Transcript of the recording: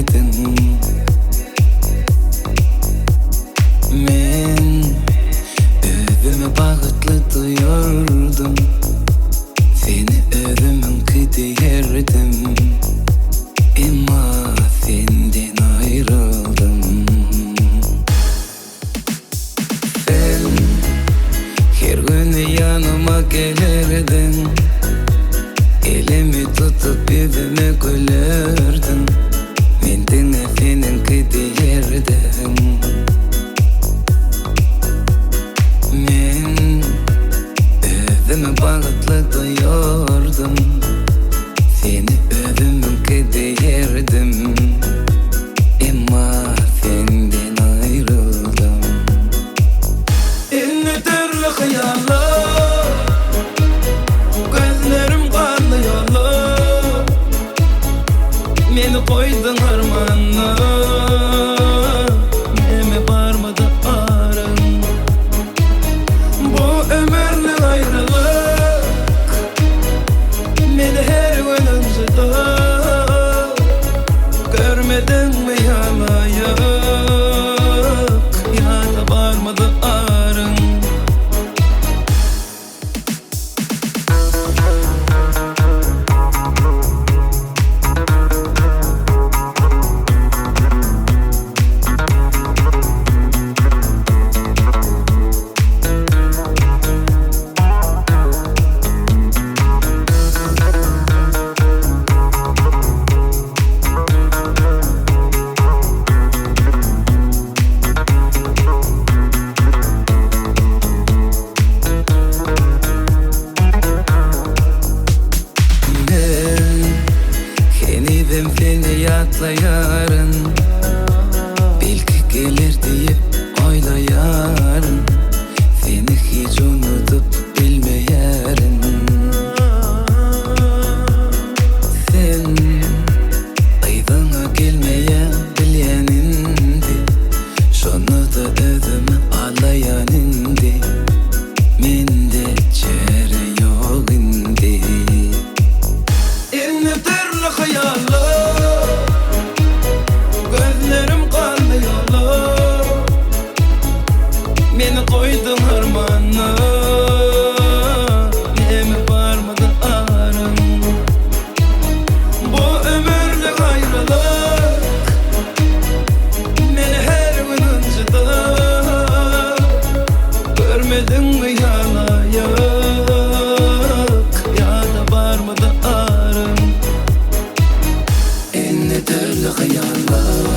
yerdin. Men özüme bağıtlatıyordum, seni ölümün kıdıyerdim. Ama senden ayrıldım. Sen her gün yanıma gelirdin, elimi tutup yüzüme gülerdin. Mendin senin kıdıyerdim. Men özüme bağıtlatıyordum, seni ölümün kıdıyerdim. Ama senden ayrıldım. İnne türlü hıyarlar, gözlerim kanlıyorlar. Beni koydun harmanla, neme varmadı arın. Bu ömürlük ayrılık beni her gün önceden. Görmedin mi yalayık, ya da varmadı arın. Ben seni yatlayarın, belki gelir deyip oylayarın. Seni hiç unutup bilmeyerin. Sen aydana gelmeye bilyenindi, şonu da özüme alayanindi. Mende çare yok indi. İnne türlü hıyarlar, gözlerim kanlıyorlar. Beni koydun harmanla, neme varmadı arın. Bu ömürlük ayrılık beni her gün önceden. Görmedin mi yalayık, ya da varmadı arın. İnne türlü hıyarlar,